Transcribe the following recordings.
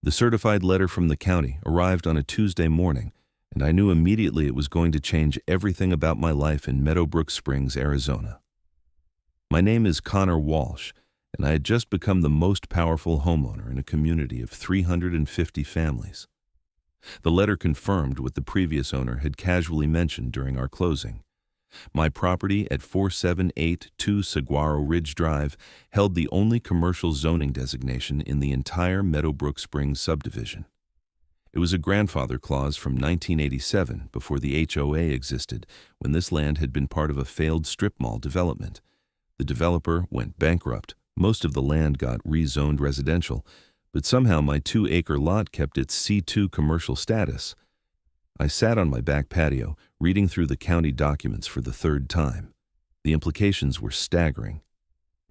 The certified letter from the county arrived on a Tuesday morning, and I knew immediately it was going to change everything about my life in Meadowbrook Springs, Arizona. My name is Connor Walsh, and I had just become the most powerful homeowner in a community of 350 families. The letter confirmed what the previous owner had casually mentioned during our closing. My property at 4782 Saguaro Ridge Drive held the only commercial zoning designation in the entire Meadowbrook Springs subdivision. It was a grandfather clause from 1987, before the HOA existed, when this land had been part of a failed strip mall development. The developer went bankrupt. Most of the land got rezoned residential, but somehow my 2-acre lot kept its C2 commercial status. I sat on my back patio, reading through the county documents for the third time. The implications were staggering.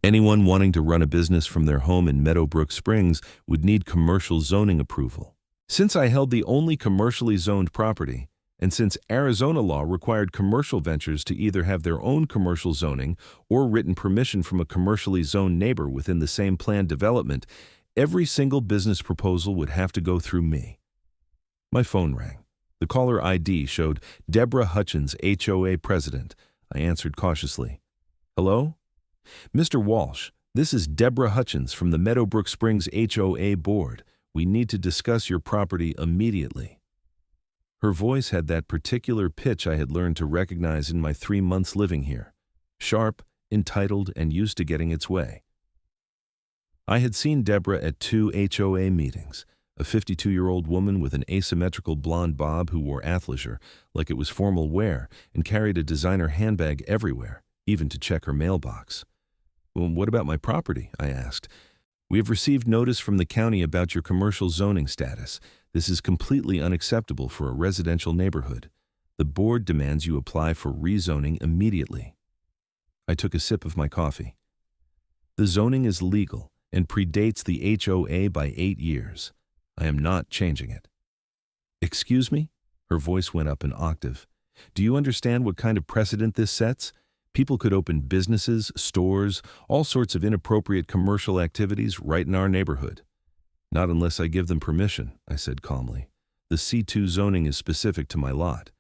Anyone wanting to run a business from their home in Meadowbrook Springs would need commercial zoning approval. Since I held the only commercially zoned property, and since Arizona law required commercial ventures to either have their own commercial zoning or written permission from a commercially zoned neighbor within the same planned development, every single business proposal would have to go through me. My phone rang. The caller ID showed Deborah Hutchins, HOA president. I answered cautiously. Hello? Mr. Walsh, this is Deborah Hutchins from the Meadowbrook Springs HOA board. We need to discuss your property immediately. Her voice had that particular pitch I had learned to recognize in my 3 months living here. Sharp, entitled, and used to getting its way. I had seen Deborah at 2 HOA meetings. A 52-year-old woman with an asymmetrical blonde bob who wore athleisure like it was formal wear and carried a designer handbag everywhere, even to check her mailbox. Well, what about my property? I asked. We have received notice from the county about your commercial zoning status. This is completely unacceptable for a residential neighborhood. The board demands you apply for rezoning immediately. I took a sip of my coffee. The zoning is legal and predates the HOA by 8 years. I am not changing it. Excuse me? Her voice went up an octave. Do you understand what kind of precedent this sets? People could open businesses, stores, all sorts of inappropriate commercial activities right in our neighborhood. Not unless I give them permission, I said calmly. The C2 zoning is specific to my lot.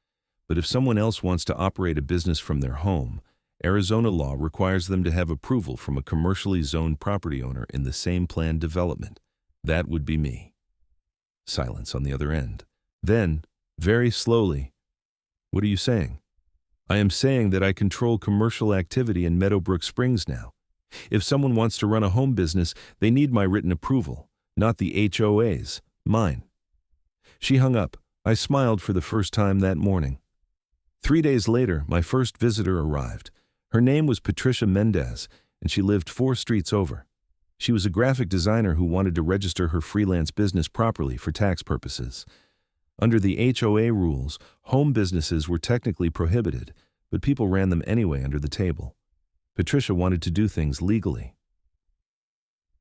But if someone else wants to operate a business from their home, Arizona law requires them to have approval from a commercially zoned property owner in the same planned development. That would be me. Silence on the other end. Then, very slowly, what are you saying? I am saying that I control commercial activity in Meadowbrook Springs now. If someone wants to run a home business, they need my written approval, not the HOA's, mine. She hung up. I smiled for the first time that morning. 3 days later, my first visitor arrived. Her name was Patricia Mendez, and she lived 4 streets over. She was a graphic designer who wanted to register her freelance business properly for tax purposes. Under the HOA rules, home businesses were technically prohibited, but people ran them anyway under the table. Patricia wanted to do things legally.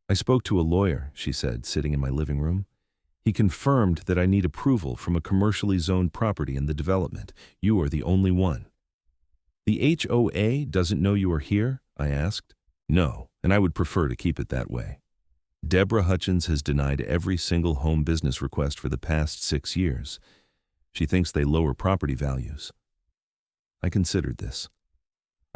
I spoke to a lawyer, she said, sitting in my living room. He confirmed that I need approval from a commercially zoned property in the development. You are the only one. The HOA doesn't know you are here? I asked. No, and I would prefer to keep it that way. Deborah Hutchins has denied every single home business request for the past 6 years. She thinks they lower property values. I considered this.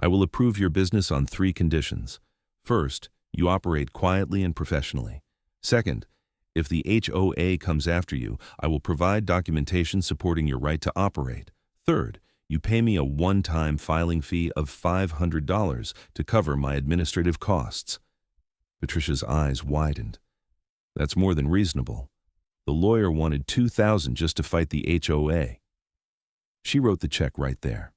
I will approve your business on 3 conditions. First, you operate quietly and professionally. Second, if the HOA comes after you, I will provide documentation supporting your right to operate. Third, you pay me a one-time filing fee of $500 to cover my administrative costs. Patricia's eyes widened. That's more than reasonable. The lawyer wanted $2,000 just to fight the HOA. She wrote the check right there.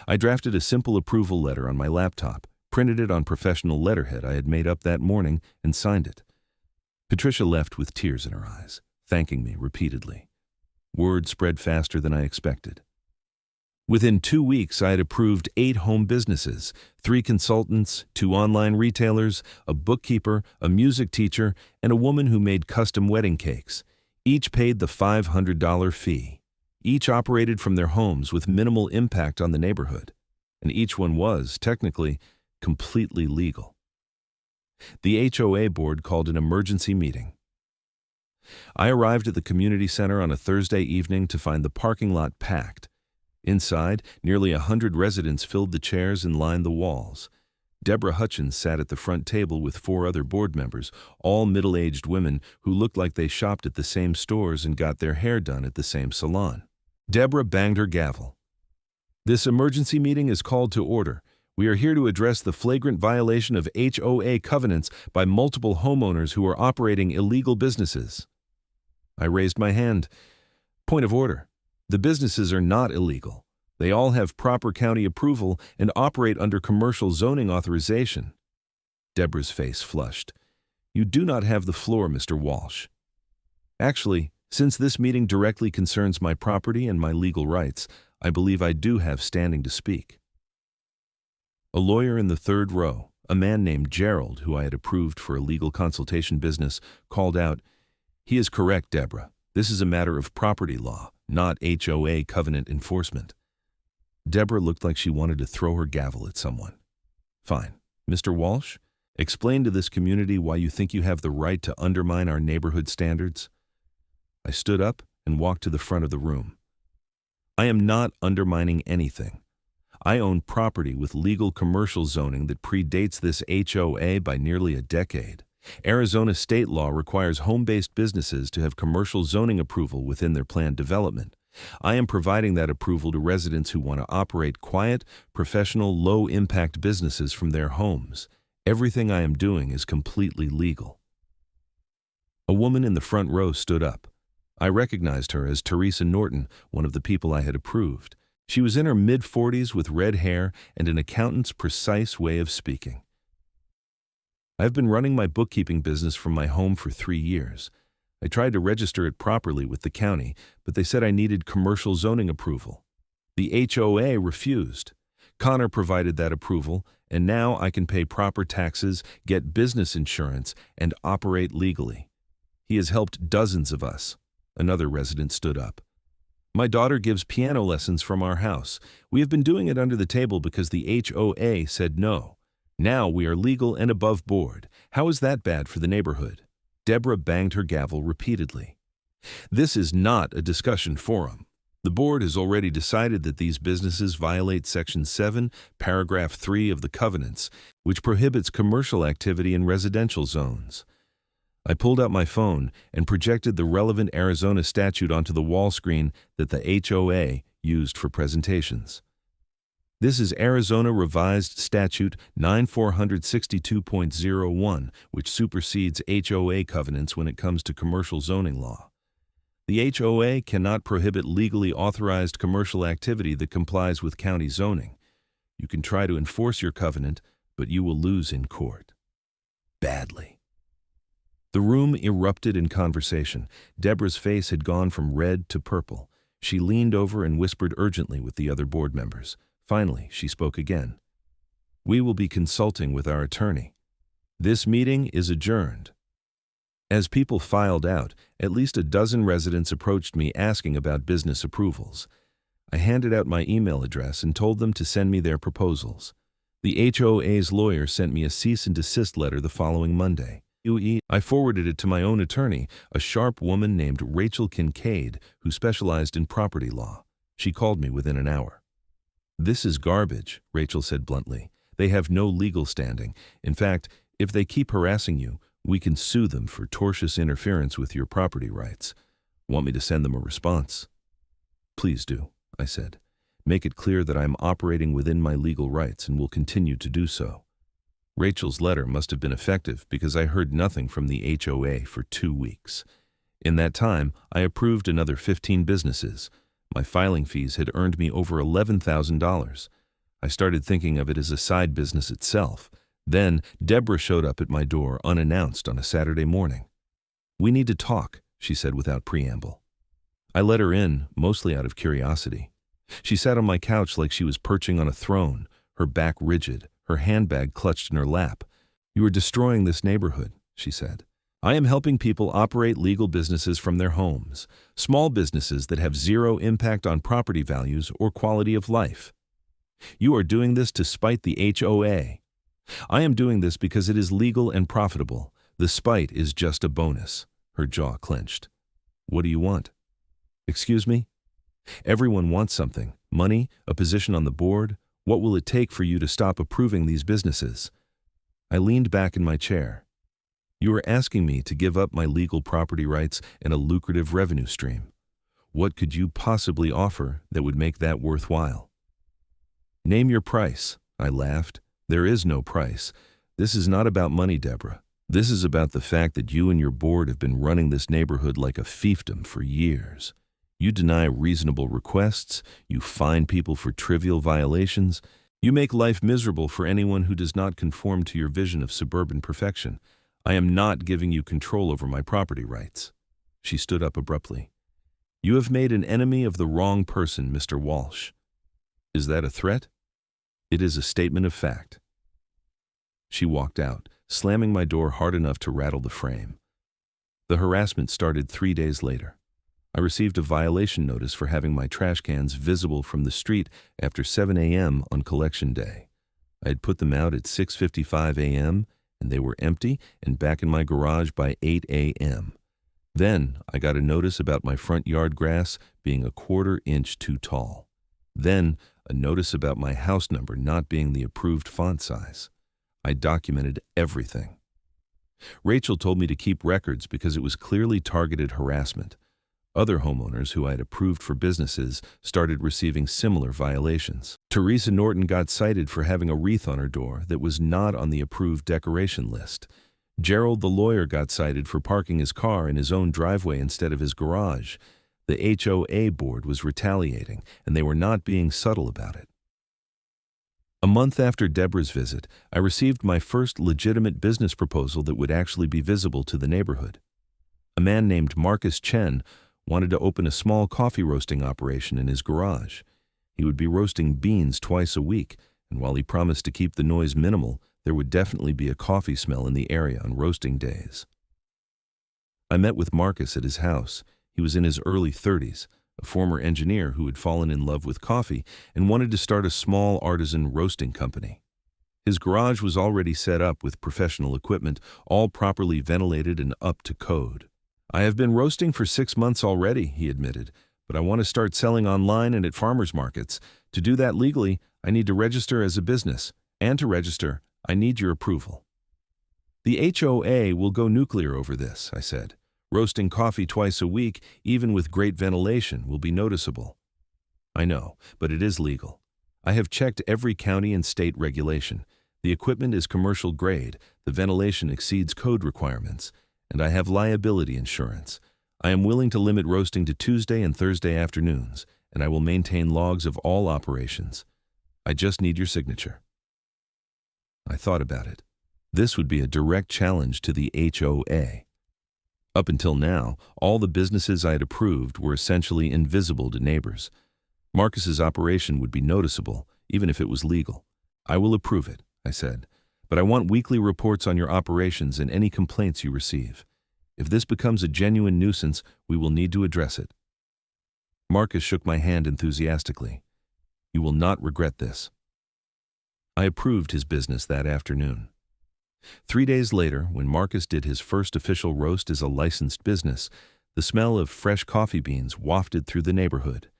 I drafted a simple approval letter on my laptop, printed it on professional letterhead I had made up that morning, and signed it. Patricia left with tears in her eyes, thanking me repeatedly. Word spread faster than I expected. Within 2 weeks, I had approved 8 home businesses, 3 consultants, 2 online retailers, a bookkeeper, a music teacher, and a woman who made custom wedding cakes. Each paid the $500 fee. Each operated from their homes with minimal impact on the neighborhood, and each one was, technically, completely legal. The HOA board called an emergency meeting. I arrived at the community center on a Thursday evening to find the parking lot packed. Inside, nearly 100 residents filled the chairs and lined the walls. Deborah Hutchins sat at the front table with 4 other board members, all middle-aged women who looked like they shopped at the same stores and got their hair done at the same salon. Deborah banged her gavel. "This emergency meeting is called to order. We are here to address the flagrant violation of HOA covenants by multiple homeowners who are operating illegal businesses." I raised my hand. "Point of order. The businesses are not illegal. They all have proper county approval and operate under commercial zoning authorization." Deborah's face flushed. "You do not have the floor, Mr. Walsh." "Actually, since this meeting directly concerns my property and my legal rights, I believe I do have standing to speak." A lawyer in the third row, a man named Gerald, who I had approved for a legal consultation business, called out, "He is correct, Deborah. This is a matter of property law, not HOA covenant enforcement." Deborah looked like she wanted to throw her gavel at someone. "Fine. Mr. Walsh, explain to this community why you think you have the right to undermine our neighborhood standards." I stood up and walked to the front of the room. "I am not undermining anything. I own property with legal commercial zoning that predates this HOA by nearly a decade. Arizona state law requires home-based businesses to have commercial zoning approval within their planned development. I am providing that approval to residents who want to operate quiet, professional, low-impact businesses from their homes. Everything I am doing is completely legal." A woman in the front row stood up. I recognized her as Teresa Norton, one of the people I had approved. She was in her mid-40s with red hair and an accountant's precise way of speaking. "I've been running my bookkeeping business from my home for 3 years. I tried to register it properly with the county, but they said I needed commercial zoning approval. The HOA refused. Connor provided that approval, and now I can pay proper taxes, get business insurance, and operate legally. He has helped dozens of us." Another resident stood up. "My daughter gives piano lessons from our house. We have been doing it under the table because the HOA said no. Now we are legal and above board. How is that bad for the neighborhood?" Deborah banged her gavel repeatedly. "This is not a discussion forum. The board has already decided that these businesses violate Section 7, Paragraph 3 of the covenants, which prohibits commercial activity in residential zones." I pulled out my phone and projected the relevant Arizona statute onto the wall screen that the HOA used for presentations. "This is Arizona Revised Statute 9462.01, which supersedes HOA covenants when it comes to commercial zoning law. The HOA cannot prohibit legally authorized commercial activity that complies with county zoning. You can try to enforce your covenant, but you will lose in court. Badly." The room erupted in conversation. Deborah's face had gone from red to purple. She leaned over and whispered urgently with the other board members. Finally, she spoke again. "We will be consulting with our attorney. This meeting is adjourned." As people filed out, at least a dozen residents approached me asking about business approvals. I handed out my email address and told them to send me their proposals. The HOA's lawyer sent me a cease and desist letter the following Monday. I forwarded it to my own attorney, a sharp woman named Rachel Kincaid, who specialized in property law. She called me within an hour. "This is garbage," Rachel said bluntly. "They have no legal standing. In fact, if they keep harassing you, we can sue them for tortious interference with your property rights. Want me to send them a response?" "Please do," I said. "Make it clear that I am operating within my legal rights and will continue to do so." Rachel's letter must have been effective because I heard nothing from the HOA for 2 weeks. In that time, I approved another 15 businesses. My filing fees had earned me over $11,000. I started thinking of it as a side business itself. Then, Deborah showed up at my door unannounced on a Saturday morning. "We need to talk," she said without preamble. I let her in, mostly out of curiosity. She sat on my couch like she was perching on a throne, her back rigid, her handbag clutched in her lap. "You are destroying this neighborhood," she said. "I am helping people operate legal businesses from their homes, small businesses that have zero impact on property values or quality of life. You are doing this to spite the HOA. I am doing this because it is legal and profitable. The spite is just a bonus." Her jaw clenched. What do you want? Excuse me? Everyone wants something. Money, a position on the board. What will it take for you to stop approving these businesses? I leaned back in my chair. You are asking me to give up my legal property rights and a lucrative revenue stream. What could you possibly offer that would make that worthwhile? Name your price, I laughed. There is no price. This is not about money, Deborah. This is about the fact that you and your board have been running this neighborhood like a fiefdom for years. You deny reasonable requests, you fine people for trivial violations, you make life miserable for anyone who does not conform to your vision of suburban perfection. I am not giving you control over my property rights. She stood up abruptly. You have made an enemy of the wrong person, Mr. Walsh. Is that a threat? It is a statement of fact. She walked out, slamming my door hard enough to rattle the frame. The harassment started 3 days later. I received a violation notice for having my trash cans visible from the street after 7 a.m. on collection day. I had put them out at 6:55 a.m., and they were empty and back in my garage by 8 a.m. Then I got a notice about my front yard grass being a 1/4 inch too tall. Then a notice about my house number not being the approved font size. I documented everything. Rachel told me to keep records because it was clearly targeted harassment. Other homeowners who I had approved for businesses started receiving similar violations. Teresa Norton got cited for having a wreath on her door that was not on the approved decoration list. Gerald the lawyer got cited for parking his car in his own driveway instead of his garage. The HOA board was retaliating, and they were not being subtle about it. A month after Deborah's visit, I received my first legitimate business proposal that would actually be visible to the neighborhood. A man named Marcus Chen wanted to open a small coffee roasting operation in his garage. He would be roasting beans twice a week, and while he promised to keep the noise minimal, there would definitely be a coffee smell in the area on roasting days. I met with Marcus at his house. He was in his early 30s, a former engineer who had fallen in love with coffee and wanted to start a small artisan roasting company. His garage was already set up with professional equipment, all properly ventilated and up to code. I have been roasting for 6 months already, he admitted, but I want to start selling online and at farmers markets. To do that legally, I need to register as a business, and to register, I need your approval. The HOA will go nuclear over this, I said. Roasting coffee twice a week, even with great ventilation, will be noticeable. I know, but it is legal. I have checked every county and state regulation. The equipment is commercial grade, the ventilation exceeds code requirements, and I have liability insurance. I am willing to limit roasting to Tuesday and Thursday afternoons, and I will maintain logs of all operations. I just need your signature. I thought about it. This would be a direct challenge to the HOA. Up until now, all the businesses I had approved were essentially invisible to neighbors. Marcus's operation would be noticeable, even if it was legal. I will approve it, I said, but I want weekly reports on your operations and any complaints you receive. If this becomes a genuine nuisance, we will need to address it. Marcus shook my hand enthusiastically. You will not regret this. I approved his business that afternoon. 3 days later, when Marcus did his first official roast as a licensed business, the smell of fresh coffee beans wafted through the neighborhood.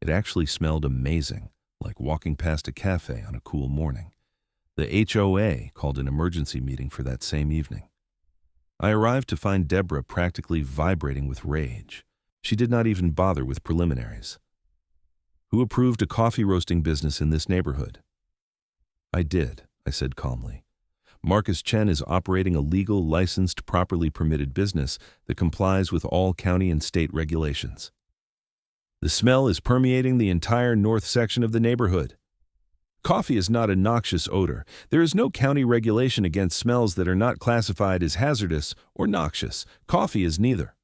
It actually smelled amazing, like walking past a cafe on a cool morning. The HOA called an emergency meeting for that same evening. I arrived to find Deborah practically vibrating with rage. She did not even bother with preliminaries. Who approved a coffee roasting business in this neighborhood? I did, I said calmly. Marcus Chen is operating a legal, licensed, properly permitted business that complies with all county and state regulations. The smell is permeating the entire north section of the neighborhood. Coffee is not a noxious odor. There is no county regulation against smells that are not classified as hazardous or noxious. Coffee is neither.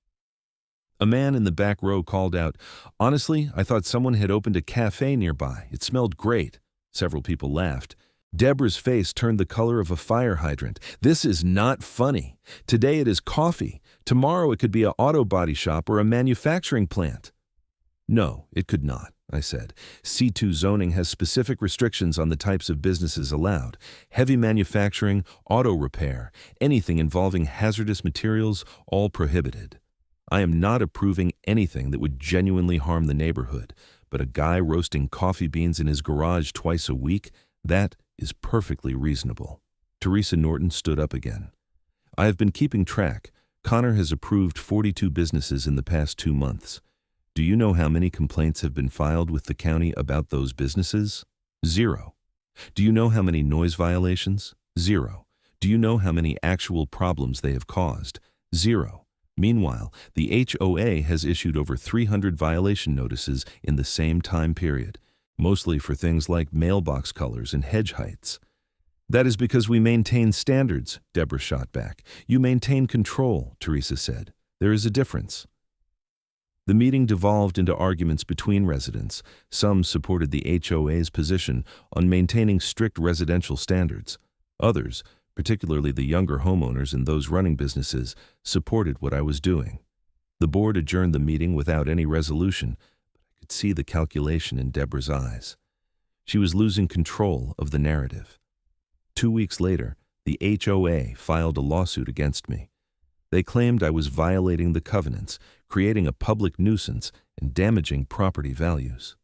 A man in the back row called out, "Honestly, I thought someone had opened a cafe nearby. It smelled great." Several people laughed. Deborah's face turned the color of a fire hydrant. This is not funny. Today it is coffee. Tomorrow it could be an auto body shop or a manufacturing plant. No, it could not, I said. C2 zoning has specific restrictions on the types of businesses allowed. Heavy manufacturing, auto repair, anything involving hazardous materials, all prohibited. I am not approving anything that would genuinely harm the neighborhood, but a guy roasting coffee beans in his garage twice a week, that is perfectly reasonable. Teresa Norton stood up again. I have been keeping track. Connor has approved 42 businesses in the past 2 months. Do you know how many complaints have been filed with the county about those businesses? 0. Do you know how many noise violations? 0. Do you know how many actual problems they have caused? 0. Meanwhile, the HOA has issued over 300 violation notices in the same time period, mostly for things like mailbox colors and hedge heights. That is because we maintain standards, Deborah shot back. You maintain control, Teresa said. There is a difference. The meeting devolved into arguments between residents. Some supported the HOA's position on maintaining strict residential standards. Others, particularly the younger homeowners and those running businesses, supported what I was doing. The board adjourned the meeting without any resolution, but I could see the calculation in Deborah's eyes. She was losing control of the narrative. 2 weeks later, the HOA filed a lawsuit against me. They claimed I was violating the covenants, creating a public nuisance, and damaging property values.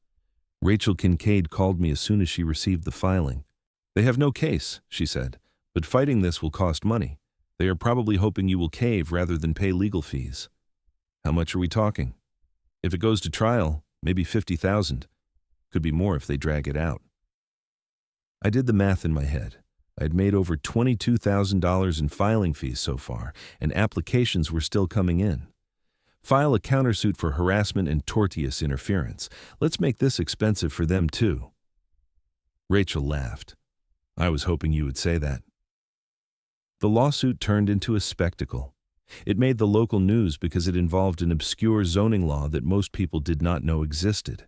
Rachel Kincaid called me as soon as she received the filing. They have no case, she said, but fighting this will cost money. They are probably hoping you will cave rather than pay legal fees. How much are we talking? If it goes to trial, maybe $50,000. Could be more if they drag it out. I did the math in my head. I had made over $22,000 in filing fees so far, and applications were still coming in. File a countersuit for harassment and tortious interference. Let's make this expensive for them too. Rachel laughed. I was hoping you would say that. The lawsuit turned into a spectacle. It made the local news because it involved an obscure zoning law that most people did not know existed.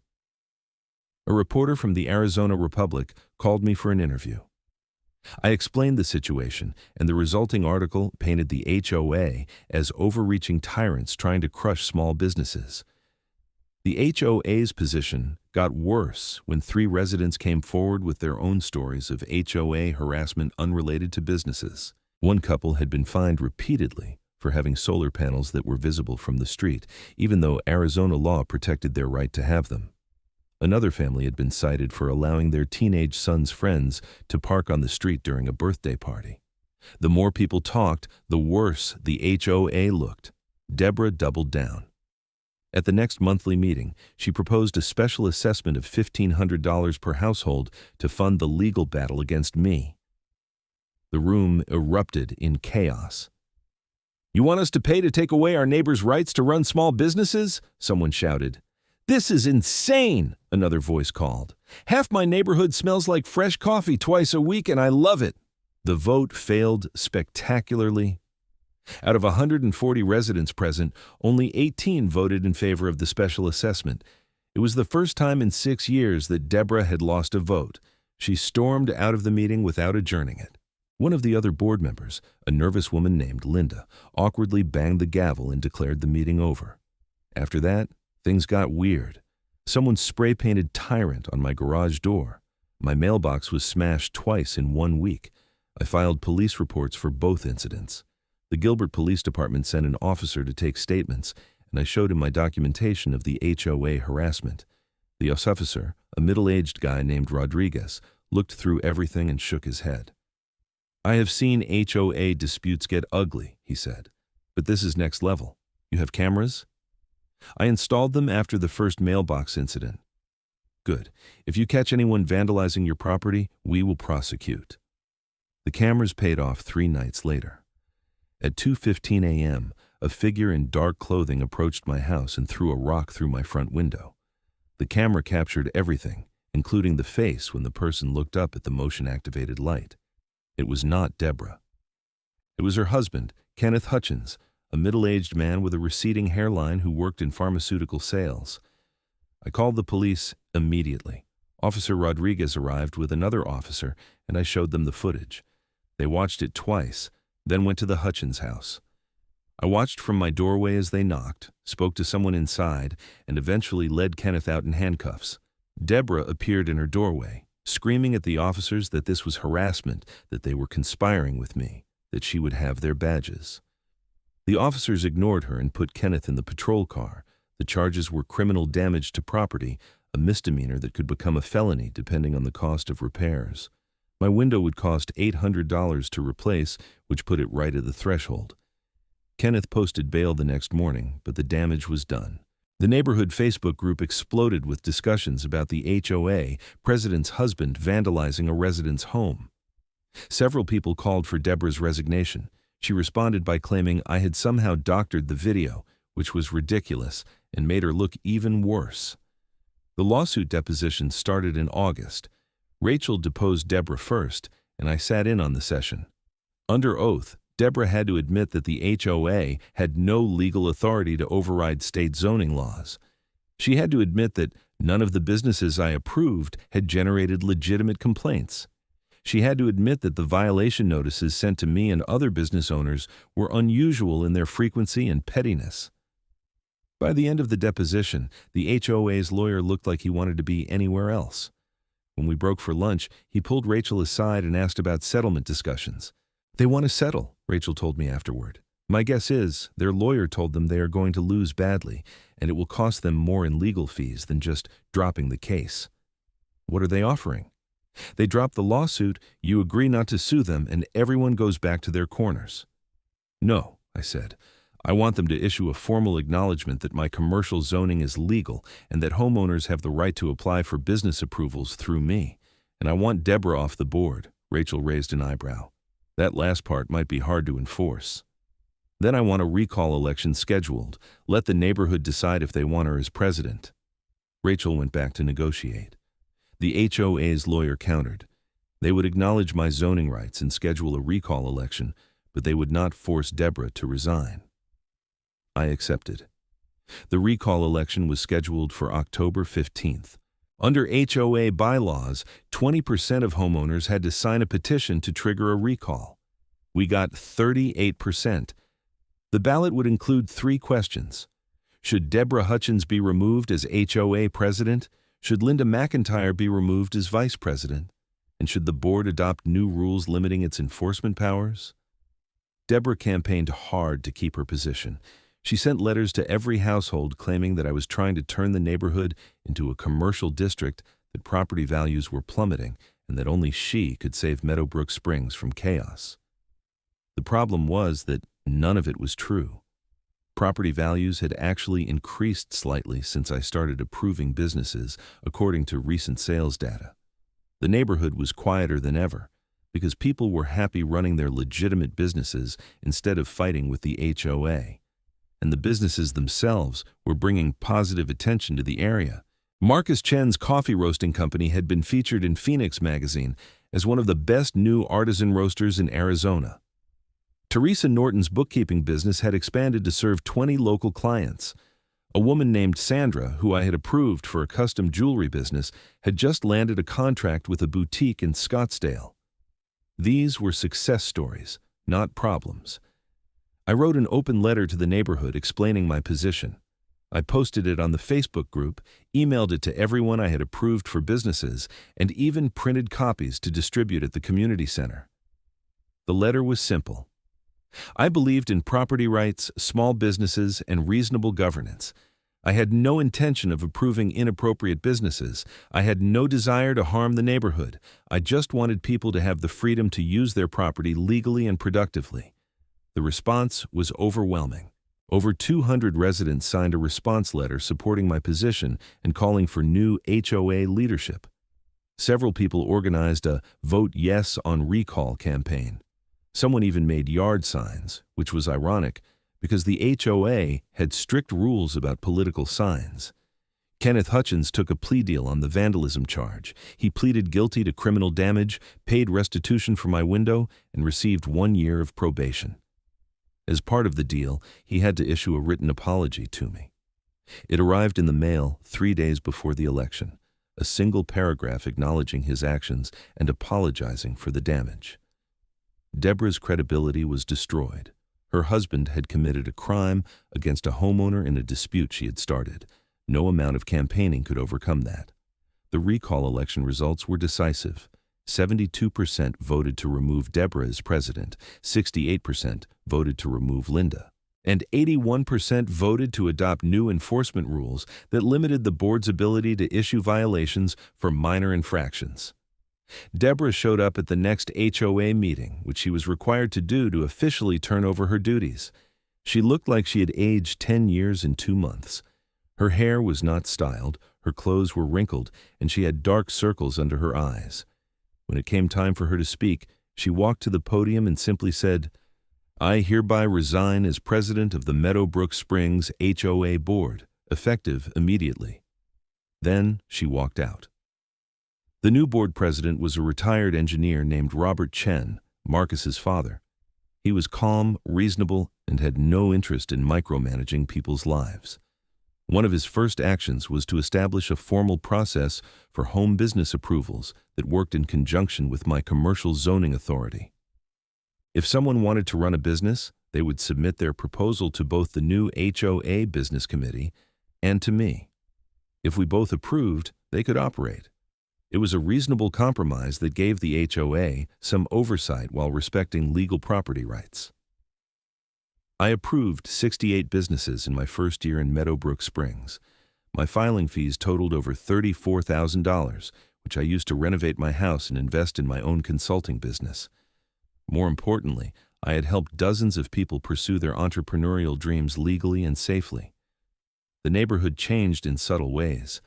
A reporter from the Arizona Republic called me for an interview. I explained the situation, and the resulting article painted the HOA as overreaching tyrants trying to crush small businesses. The HOA's position got worse when 3 residents came forward with their own stories of HOA harassment unrelated to businesses. One couple had been fined repeatedly for having solar panels that were visible from the street, even though Arizona law protected their right to have them. Another family had been cited for allowing their teenage son's friends to park on the street during a birthday party. The more people talked, the worse the HOA looked. Deborah doubled down. At the next monthly meeting, she proposed a special assessment of $1,500 per household to fund the legal battle against me. The room erupted in chaos. "You want us to pay to take away our neighbors' rights to run small businesses?" someone shouted. "This is insane," another voice called. "Half my neighborhood smells like fresh coffee twice a week, and I love it." The vote failed spectacularly. Out of 140 residents present, only 18 voted in favor of the special assessment. It was the first time in 6 years that Deborah had lost a vote. She stormed out of the meeting without adjourning it. One of the other board members, a nervous woman named Linda, awkwardly banged the gavel and declared the meeting over. After that, things got weird. Someone spray-painted "tyrant" on my garage door. My mailbox was smashed twice in 1 week. I filed police reports for both incidents. The Gilbert Police Department sent an officer to take statements, and I showed him my documentation of the HOA harassment. The officer, a middle-aged guy named Rodriguez, looked through everything and shook his head. "I have seen HOA disputes get ugly," he said, "but this is next level. You have cameras?" I installed them after the first mailbox incident. "Good. If you catch anyone vandalizing your property, we will prosecute." The cameras paid off 3 nights later. At 2:15 a.m., a figure in dark clothing approached my house and threw a rock through my front window. The camera captured everything, including the face when the person looked up at the motion-activated light. It was not Deborah. It was her husband, Kenneth Hutchins, a middle-aged man with a receding hairline who worked in pharmaceutical sales. I called the police immediately. Officer Rodriguez arrived with another officer, and I showed them the footage. They watched it twice, then went to the Hutchins house. I watched from my doorway as they knocked, spoke to someone inside, and eventually led Kenneth out in handcuffs. Deborah appeared in her doorway, screaming at the officers that this was harassment, that they were conspiring with me, that she would have their badges. The officers ignored her and put Kenneth in the patrol car. The charges were criminal damage to property, a misdemeanor that could become a felony depending on the cost of repairs. My window would cost $800 to replace, which put it right at the threshold. Kenneth posted bail the next morning, but the damage was done. The neighborhood Facebook group exploded with discussions about the HOA president's husband vandalizing a resident's home. Several people called for Deborah's resignation. She responded by claiming I had somehow doctored the video, which was ridiculous, and made her look even worse. The lawsuit deposition started in August. Rachel deposed Deborah first, and I sat in on the session. Under oath, Deborah had to admit that the HOA had no legal authority to override state zoning laws. She had to admit that none of the businesses I approved had generated legitimate complaints. She had to admit that the violation notices sent to me and other business owners were unusual in their frequency and pettiness. By the end of the deposition, the HOA's lawyer looked like he wanted to be anywhere else. When we broke for lunch, he pulled Rachel aside and asked about settlement discussions. They want to settle, Rachel told me afterward. My guess is their lawyer told them they are going to lose badly, and it will cost them more in legal fees than just dropping the case. What are they offering? They drop the lawsuit, you agree not to sue them, and everyone goes back to their corners. No, I said. I want them to issue a formal acknowledgement that my commercial zoning is legal and that homeowners have the right to apply for business approvals through me. And I want Deborah off the board. Rachel raised an eyebrow. That last part might be hard to enforce. Then I want a recall election scheduled. Let the neighborhood decide if they want her as president. Rachel went back to negotiate. The HOA's lawyer countered. They would acknowledge my zoning rights and schedule a recall election, but they would not force Deborah to resign. I accepted. The recall election was scheduled for October 15th. Under HOA bylaws, 20% of homeowners had to sign a petition to trigger a recall. We got 38%. The ballot would include 3 questions. Should Deborah Hutchins be removed as HOA president? Should Linda McIntyre be removed as vice president? And should the board adopt new rules limiting its enforcement powers? Deborah campaigned hard to keep her position. She sent letters to every household claiming that I was trying to turn the neighborhood into a commercial district, that property values were plummeting, and that only she could save Meadowbrook Springs from chaos. The problem was that none of it was true. Property values had actually increased slightly since I started approving businesses, according to recent sales data. The neighborhood was quieter than ever, because people were happy running their legitimate businesses instead of fighting with the HOA. And the businesses themselves were bringing positive attention to the area. Marcus Chen's coffee roasting company had been featured in Phoenix magazine as one of the best new artisan roasters in Arizona. Teresa Norton's bookkeeping business had expanded to serve 20 local clients. A woman named Sandra, who I had approved for a custom jewelry business, had just landed a contract with a boutique in Scottsdale. These were success stories, not problems. I wrote an open letter to the neighborhood explaining my position. I posted it on the Facebook group, emailed it to everyone I had approved for businesses, and even printed copies to distribute at the community center. The letter was simple. I believed in property rights, small businesses, and reasonable governance. I had no intention of approving inappropriate businesses. I had no desire to harm the neighborhood. I just wanted people to have the freedom to use their property legally and productively. The response was overwhelming. Over 200 residents signed a response letter supporting my position and calling for new HOA leadership. Several people organized a Vote Yes on Recall campaign. Someone even made yard signs, which was ironic because the HOA had strict rules about political signs. Kenneth Hutchins took a plea deal on the vandalism charge. He pleaded guilty to criminal damage, paid restitution for my window, and received 1 year of probation. As part of the deal, he had to issue a written apology to me. It arrived in the mail 3 days before the election, a single paragraph acknowledging his actions and apologizing for the damage. Deborah's credibility was destroyed. Her husband had committed a crime against a homeowner in a dispute she had started. No amount of campaigning could overcome that. The recall election results were decisive. 72% voted to remove Deborah as president, 68% voted to remove Linda, and 81% voted to adopt new enforcement rules that limited the board's ability to issue violations for minor infractions. Deborah showed up at the next HOA meeting, which she was required to do to officially turn over her duties. She looked like she had aged 10 years and 2 months. Her hair was not styled, her clothes were wrinkled, and she had dark circles under her eyes. When it came time for her to speak, she walked to the podium and simply said, "I hereby resign as president of the Meadowbrook Springs HOA board, effective immediately." Then she walked out. The new board president was a retired engineer named Robert Chen, Marcus's father. He was calm, reasonable, and had no interest in micromanaging people's lives. One of his first actions was to establish a formal process for home business approvals that worked in conjunction with my commercial zoning authority. If someone wanted to run a business, they would submit their proposal to both the new HOA business committee and to me. If we both approved, they could operate. It was a reasonable compromise that gave the HOA some oversight while respecting legal property rights. I approved 68 businesses in my first year in Meadowbrook Springs. My filing fees totaled over $34,000, which I used to renovate my house and invest in my own consulting business. More importantly, I had helped dozens of people pursue their entrepreneurial dreams legally and safely. The neighborhood changed in subtle ways.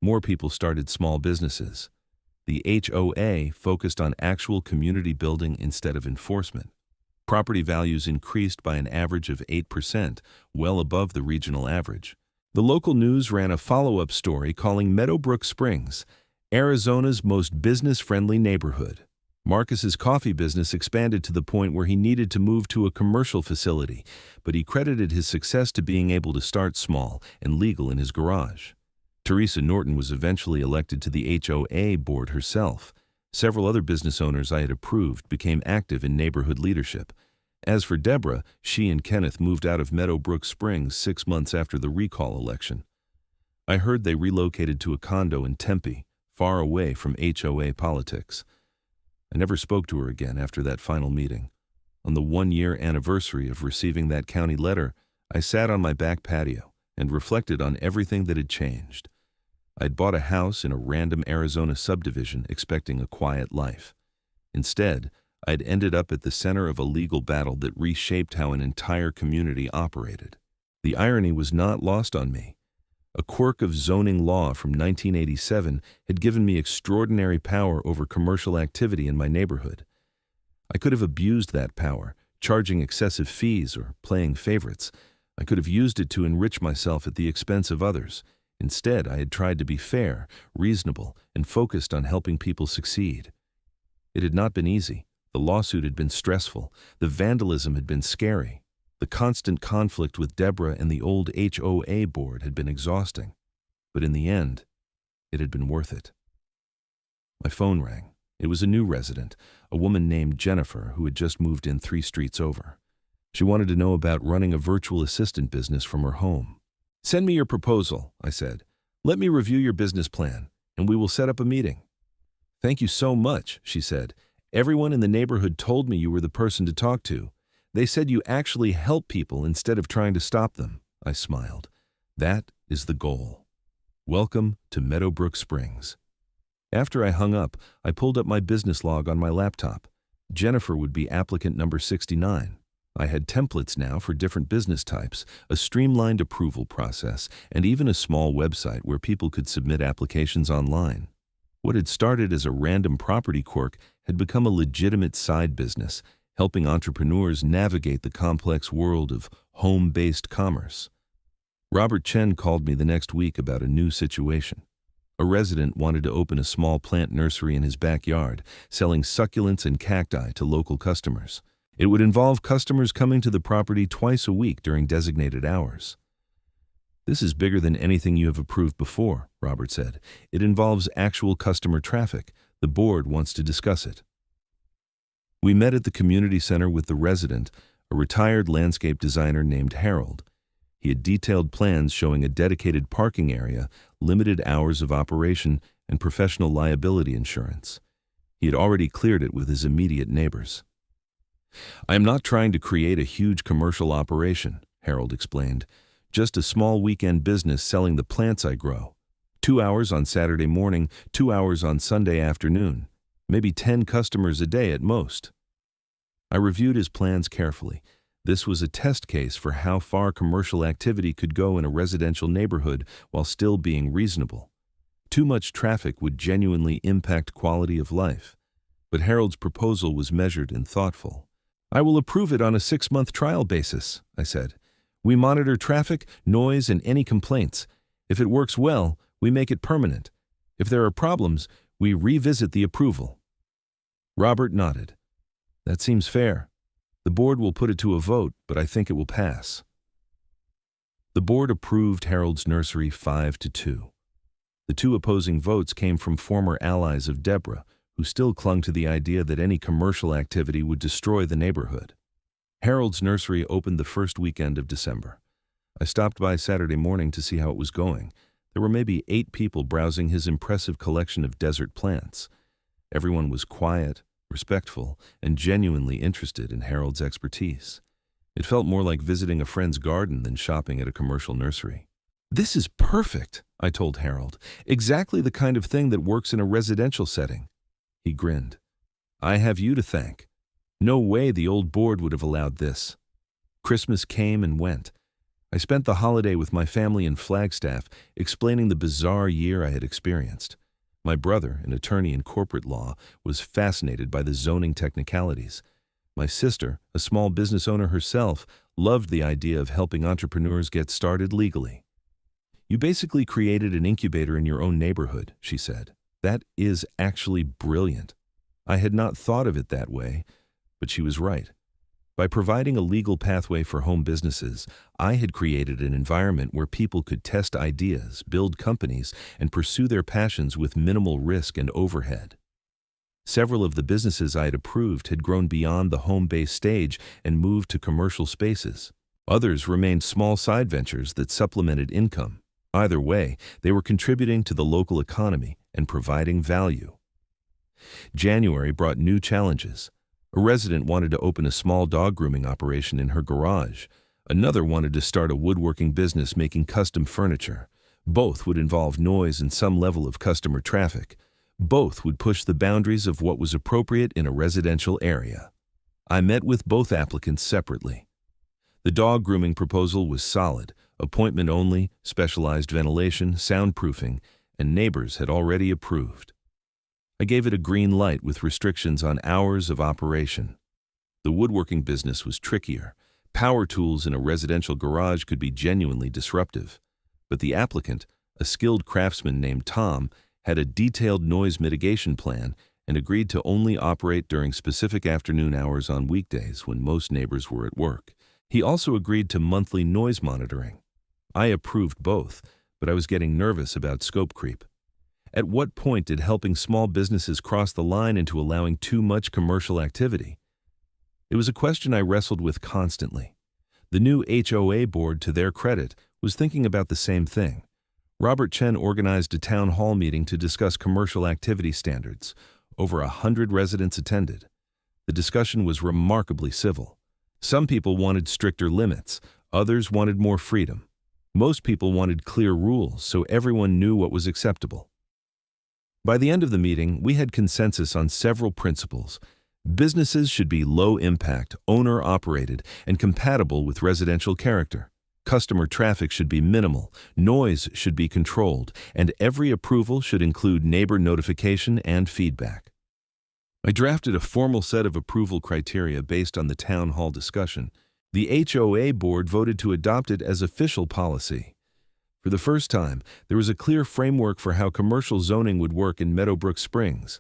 More people started small businesses. The HOA focused on actual community building instead of enforcement. Property values increased by an average of 8%, well above the regional average. The local news ran a follow-up story calling Meadowbrook Springs Arizona's most business-friendly neighborhood. Marcus's coffee business expanded to the point where he needed to move to a commercial facility, but he credited his success to being able to start small and legal in his garage. Teresa Norton was eventually elected to the HOA board herself. Several other business owners I had approved became active in neighborhood leadership. As for Deborah, she and Kenneth moved out of Meadowbrook Springs 6 months after the recall election. I heard they relocated to a condo in Tempe, far away from HOA politics. I never spoke to her again after that final meeting. On the 1-year anniversary of receiving that county letter, I sat on my back patio and reflected on everything that had changed. I'd bought a house in a random Arizona subdivision expecting a quiet life. Instead, I'd ended up at the center of a legal battle that reshaped how an entire community operated. The irony was not lost on me. A quirk of zoning law from 1987 had given me extraordinary power over commercial activity in my neighborhood. I could have abused that power, charging excessive fees or playing favorites. I could have used it to enrich myself at the expense of others. Instead, I had tried to be fair, reasonable, and focused on helping people succeed. It had not been easy. The lawsuit had been stressful. The vandalism had been scary. The constant conflict with Deborah and the old HOA board had been exhausting. But in the end, it had been worth it. My phone rang. It was a new resident, a woman named Jennifer who had just moved in 3 streets over. She wanted to know about running a virtual assistant business from her home. "Send me your proposal," I said. "Let me review your business plan, and we will set up a meeting." "Thank you so much," she said. "Everyone in the neighborhood told me you were the person to talk to. They said you actually help people instead of trying to stop them." I smiled. "That is the goal. Welcome to Meadowbrook Springs." After I hung up, I pulled up my business log on my laptop. Jennifer would be applicant number 69. I had templates now for different business types, a streamlined approval process, and even a small website where people could submit applications online. What had started as a random property quirk had become a legitimate side business, helping entrepreneurs navigate the complex world of home-based commerce. Robert Chen called me the next week about a new situation. A resident wanted to open a small plant nursery in his backyard, selling succulents and cacti to local customers. It would involve customers coming to the property twice a week during designated hours. "This is bigger than anything you have approved before," Robert said. "It involves actual customer traffic. The board wants to discuss it." We met at the community center with the resident, a retired landscape designer named Harold. He had detailed plans showing a dedicated parking area, limited hours of operation, and professional liability insurance. He had already cleared it with his immediate neighbors. "I am not trying to create a huge commercial operation," Harold explained. "Just a small weekend business selling the plants I grow. 2 hours on Saturday morning, 2 hours on Sunday afternoon. Maybe 10 customers a day at most." I reviewed his plans carefully. This was a test case for how far commercial activity could go in a residential neighborhood while still being reasonable. Too much traffic would genuinely impact quality of life. But Harold's proposal was measured and thoughtful. "I will approve it on a 6-month trial basis," I said. "We monitor traffic, noise, and any complaints. If it works well, we make it permanent. If there are problems, we revisit the approval." Robert nodded. "That seems fair. The board will put it to a vote, but I think it will pass." The board approved Harold's nursery 5-2. The 2 opposing votes came from former allies of Deborah, who still clung to the idea that any commercial activity would destroy the neighborhood. Harold's nursery opened the first weekend of December. I stopped by Saturday morning to see how it was going. There were maybe 8 people browsing his impressive collection of desert plants. Everyone was quiet, respectful, and genuinely interested in Harold's expertise. It felt more like visiting a friend's garden than shopping at a commercial nursery. "This is perfect," I told Harold. "Exactly the kind of thing that works in a residential setting." He grinned. "I have you to thank. No way the old board would have allowed this." Christmas came and went. I spent the holiday with my family in Flagstaff, explaining the bizarre year I had experienced. My brother, an attorney in corporate law, was fascinated by the zoning technicalities. My sister, a small business owner herself, loved the idea of helping entrepreneurs get started legally. "You basically created an incubator in your own neighborhood," she said. "That is actually brilliant." I had not thought of it that way, but she was right. By providing a legal pathway for home businesses, I had created an environment where people could test ideas, build companies, and pursue their passions with minimal risk and overhead. Several of the businesses I had approved had grown beyond the home-based stage and moved to commercial spaces. Others remained small side ventures that supplemented income. Either way, they were contributing to the local economy and providing value. January brought new challenges. A resident wanted to open a small dog grooming operation in her garage. Another wanted to start a woodworking business making custom furniture. Both would involve noise and some level of customer traffic. Both would push the boundaries of what was appropriate in a residential area. I met with both applicants separately. The dog grooming proposal was solid, appointment only, specialized ventilation, soundproofing, and neighbors had already approved. I gave it a green light with restrictions on hours of operation. The woodworking business was trickier. Power tools in a residential garage could be genuinely disruptive. But the applicant, a skilled craftsman named Tom, had a detailed noise mitigation plan and agreed to only operate during specific afternoon hours on weekdays when most neighbors were at work. He also agreed to monthly noise monitoring. I approved both, but I was getting nervous about scope creep. At what point did helping small businesses cross the line into allowing too much commercial activity? It was a question I wrestled with constantly. The new HOA board, to their credit, was thinking about the same thing. Robert Chen organized a town hall meeting to discuss commercial activity standards. Over 100 residents attended. The discussion was remarkably civil. Some people wanted stricter limits, others wanted more freedom. Most people wanted clear rules so everyone knew what was acceptable. By the end of the meeting, we had consensus on several principles. Businesses should be low-impact, owner-operated, and compatible with residential character. Customer traffic should be minimal, noise should be controlled, and every approval should include neighbor notification and feedback. I drafted a formal set of approval criteria based on the town hall discussion. The HOA board voted to adopt it as official policy. For the first time, there was a clear framework for how commercial zoning would work in Meadowbrook Springs.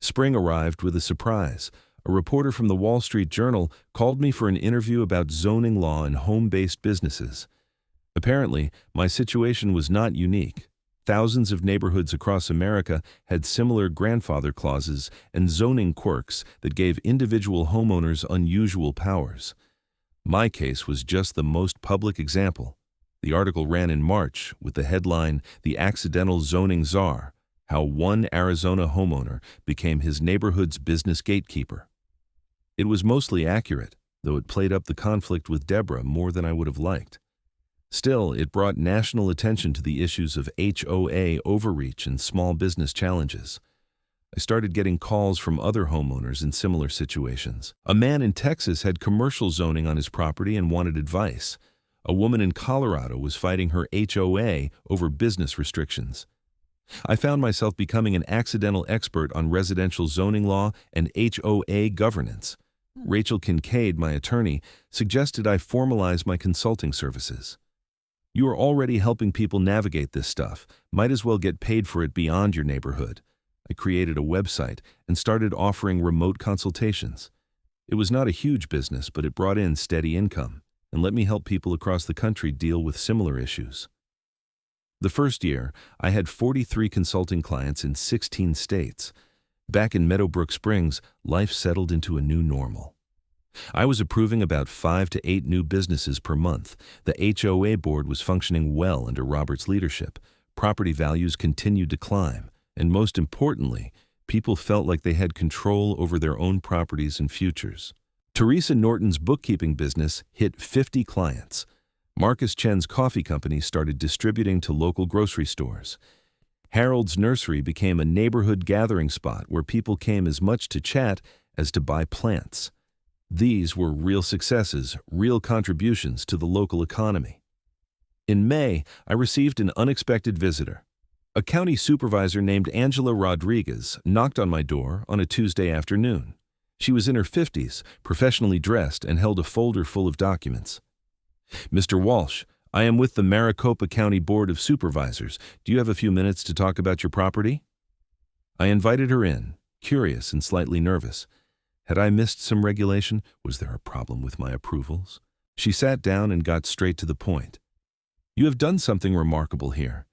Spring arrived with a surprise. A reporter from the Wall Street Journal called me for an interview about zoning law and home-based businesses. Apparently, my situation was not unique. Thousands of neighborhoods across America had similar grandfather clauses and zoning quirks that gave individual homeowners unusual powers. My case was just the most public example. The article ran in March with the headline, "The Accidental Zoning Czar: How One Arizona Homeowner Became His Neighborhood's Business Gatekeeper." It was mostly accurate, though it played up the conflict with Deborah more than I would have liked. Still, it brought national attention to the issues of HOA overreach and small business challenges. I started getting calls from other homeowners in similar situations. A man in Texas had commercial zoning on his property and wanted advice. A woman in Colorado was fighting her HOA over business restrictions. I found myself becoming an accidental expert on residential zoning law and HOA governance. Rachel Kincaid, my attorney, suggested I formalize my consulting services. "You are already helping people navigate this stuff. Might as well get paid for it beyond your neighborhood." I created a website and started offering remote consultations. It was not a huge business, but it brought in steady income and let me help people across the country deal with similar issues. The first year, I had 43 consulting clients in 16 states. Back in Meadowbrook Springs, life settled into a new normal. I was approving about 5 to 8 new businesses per month. The HOA board was functioning well under Robert's leadership. Property values continued to climb. And most importantly, people felt like they had control over their own properties and futures. Teresa Norton's bookkeeping business hit 50 clients. Marcus Chen's coffee company started distributing to local grocery stores. Harold's Nursery became a neighborhood gathering spot where people came as much to chat as to buy plants. These were real successes, real contributions to the local economy. In May, I received an unexpected visitor. A county supervisor named Angela Rodriguez knocked on my door on a Tuesday afternoon. She was in her 50s, professionally dressed, and held a folder full of documents. "Mr. Walsh, I am with the Maricopa County Board of Supervisors. Do you have a few minutes to talk about your property?" I invited her in, curious and slightly nervous. Had I missed some regulation? Was there a problem with my approvals? She sat down and got straight to the point. "You have done something remarkable here.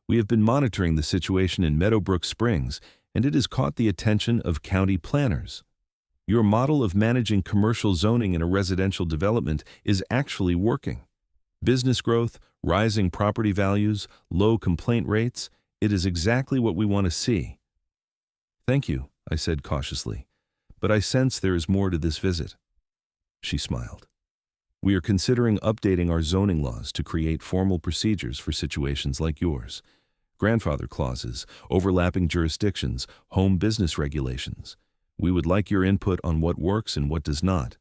We have been monitoring the situation in Meadowbrook Springs, and it has caught the attention of county planners. Your model of managing commercial zoning in a residential development is actually working. Business growth, rising property values, low complaint rates, it is exactly what we want to see." "Thank you," I said cautiously, "but I sense there is more to this visit." She smiled. "We are considering updating our zoning laws to create formal procedures for situations like yours. Grandfather clauses, overlapping jurisdictions, home business regulations. We would like your input on what works and what does not."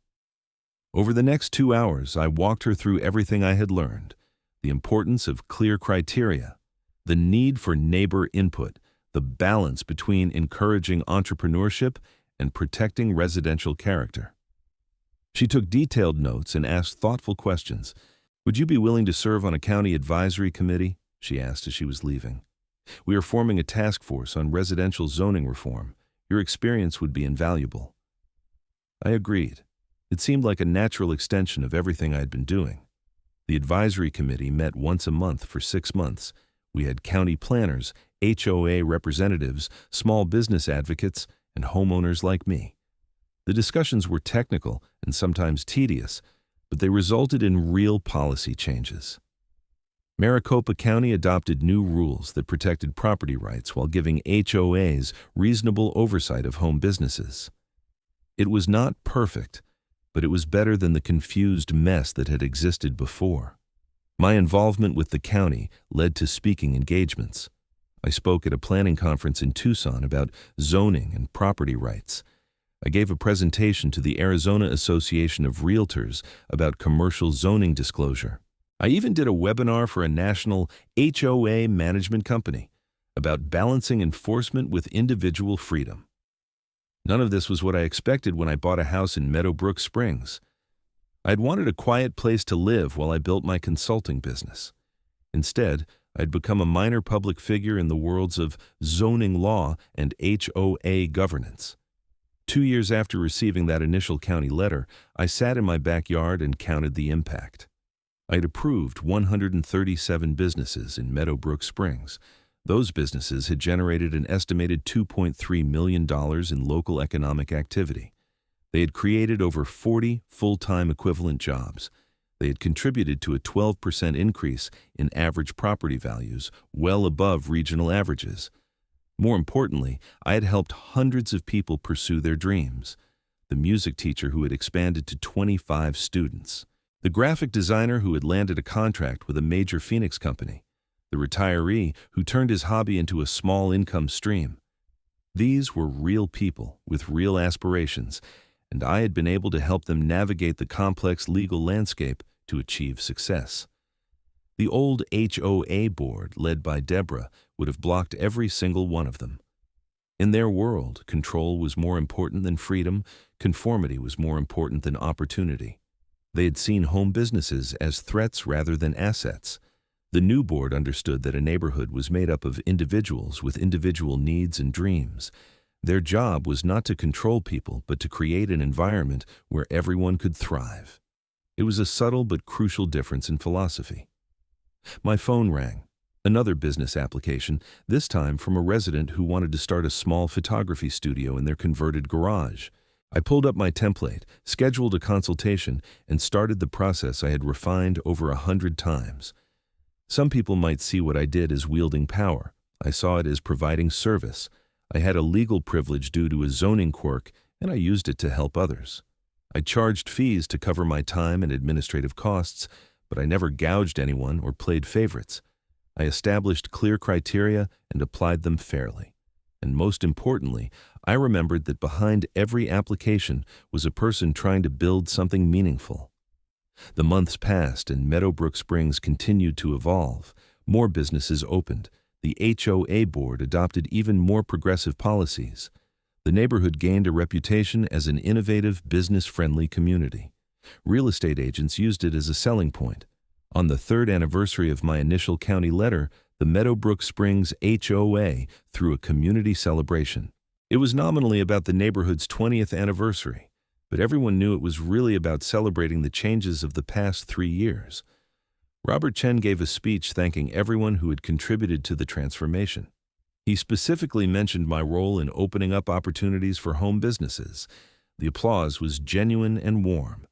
Over the next 2 hours, I walked her through everything I had learned: the importance of clear criteria, the need for neighbor input, the balance between encouraging entrepreneurship and protecting residential character. She took detailed notes and asked thoughtful questions. "Would you be willing to serve on a county advisory committee?" she asked as she was leaving. "We are forming a task force on residential zoning reform. Your experience would be invaluable." I agreed. It seemed like a natural extension of everything I had been doing. The advisory committee met once a month for 6 months. We had county planners, HOA representatives, small business advocates, and homeowners like me. The discussions were technical and sometimes tedious, but they resulted in real policy changes. Maricopa County adopted new rules that protected property rights while giving HOAs reasonable oversight of home businesses. It was not perfect, but it was better than the confused mess that had existed before. My involvement with the county led to speaking engagements. I spoke at a planning conference in Tucson about zoning and property rights. I gave a presentation to the Arizona Association of Realtors about commercial zoning disclosure. I even did a webinar for a national HOA management company about balancing enforcement with individual freedom. None of this was what I expected when I bought a house in Meadowbrook Springs. I'd wanted a quiet place to live while I built my consulting business. Instead, I'd become a minor public figure in the worlds of zoning law and HOA governance. 2 years after receiving that initial county letter, I sat in my backyard and counted the impact. I'd approved 137 businesses in Meadowbrook Springs. Those businesses had generated an estimated $2.3 million in local economic activity. They had created over 40 full-time equivalent jobs. They had contributed to a 12% increase in average property values, well above regional averages. More importantly, I had helped hundreds of people pursue their dreams. The music teacher who had expanded to 25 students. The graphic designer who had landed a contract with a major Phoenix company. The retiree who turned his hobby into a small income stream. These were real people with real aspirations, and I had been able to help them navigate the complex legal landscape to achieve success. The old HOA board, led by Deborah, would have blocked every single one of them. In their world, control was more important than freedom, conformity was more important than opportunity. They had seen home businesses as threats rather than assets. The new board understood that a neighborhood was made up of individuals with individual needs and dreams. Their job was not to control people, but to create an environment where everyone could thrive. It was a subtle but crucial difference in philosophy. My phone rang. Another business application, this time from a resident who wanted to start a small photography studio in their converted garage. I pulled up my template, scheduled a consultation, and started the process I had refined over 100 times. Some people might see what I did as wielding power. I saw it as providing service. I had a legal privilege due to a zoning quirk, and I used it to help others. I charged fees to cover my time and administrative costs, but I never gouged anyone or played favorites. I established clear criteria and applied them fairly. And most importantly, I remembered that behind every application was a person trying to build something meaningful. The months passed and Meadowbrook Springs continued to evolve. More businesses opened. The HOA board adopted even more progressive policies. The neighborhood gained a reputation as an innovative, business-friendly community. Real estate agents used it as a selling point. On the third anniversary of my initial county letter, the Meadowbrook Springs HOA threw a community celebration. It was nominally about the neighborhood's 20th anniversary, but everyone knew it was really about celebrating the changes of the past 3 years. Robert Chen gave a speech thanking everyone who had contributed to the transformation. He specifically mentioned my role in opening up opportunities for home businesses. The applause was genuine and warm.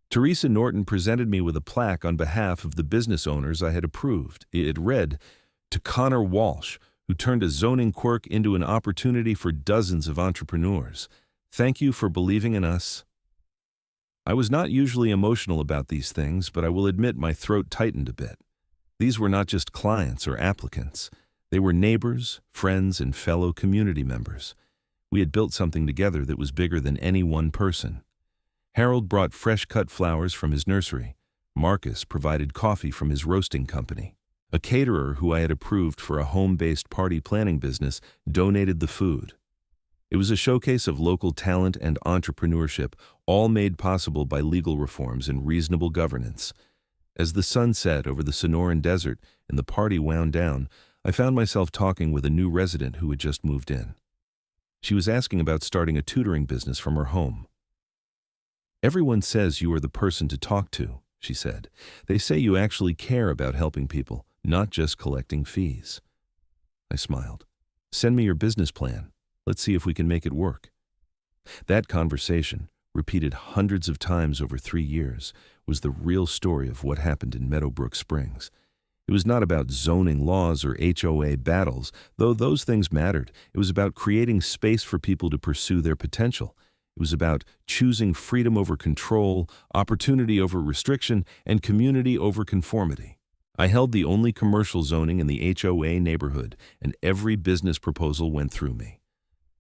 Teresa Norton presented me with a plaque on behalf of the business owners I had approved. It read, "To Connor Walsh, who turned a zoning quirk into an opportunity for dozens of entrepreneurs. Thank you for believing in us." I was not usually emotional about these things, but I will admit my throat tightened a bit. These were not just clients or applicants. They were neighbors, friends, and fellow community members. We had built something together that was bigger than any one person. Harold brought fresh-cut flowers from his nursery. Marcus provided coffee from his roasting company. A caterer who I had approved for a home-based party planning business donated the food. It was a showcase of local talent and entrepreneurship, all made possible by legal reforms and reasonable governance. As the sun set over the Sonoran Desert and the party wound down, I found myself talking with a new resident who had just moved in. She was asking about starting a tutoring business from her home. "Everyone says you are the person to talk to," she said. "They say you actually care about helping people, not just collecting fees." I smiled. "Send me your business plan. Let's see if we can make it work." That conversation, repeated hundreds of times over 3 years, was the real story of what happened in Meadowbrook Springs. It was not about zoning laws or HOA battles, though those things mattered. It was about creating space for people to pursue their potential. It was about choosing freedom over control, opportunity over restriction, and community over conformity. I held the only commercial zoning in the HOA neighborhood, and every business proposal went through me.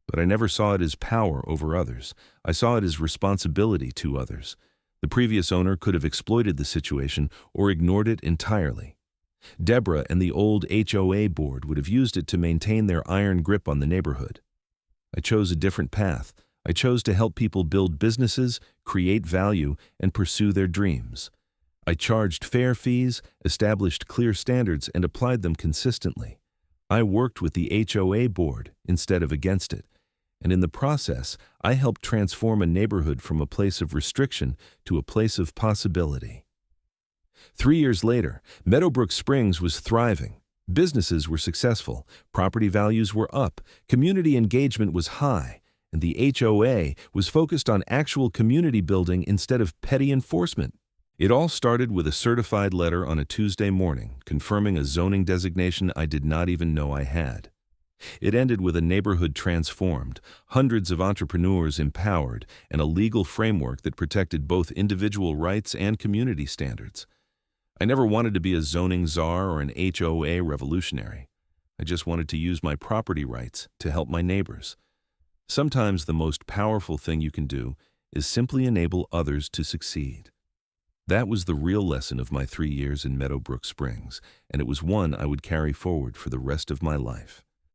But I never saw it as power over others. I saw it as responsibility to others. The previous owner could have exploited the situation or ignored it entirely. Deborah and the old HOA board would have used it to maintain their iron grip on the neighborhood. I chose a different path. I chose to help people build businesses, create value, and pursue their dreams. I charged fair fees, established clear standards, and applied them consistently. I worked with the HOA board instead of against it, and in the process, I helped transform a neighborhood from a place of restriction to a place of possibility. 3 years later, Meadowbrook Springs was thriving. Businesses were successful, property values were up, community engagement was high, and the HOA was focused on actual community building instead of petty enforcement. It all started with a certified letter on a Tuesday morning confirming a zoning designation I did not even know I had. It ended with a neighborhood transformed, hundreds of entrepreneurs empowered, and a legal framework that protected both individual rights and community standards. I never wanted to be a zoning czar or an HOA revolutionary. I just wanted to use my property rights to help my neighbors. Sometimes the most powerful thing you can do is simply enable others to succeed. That was the real lesson of my 3 years in Meadowbrook Springs, and it was one I would carry forward for the rest of my life.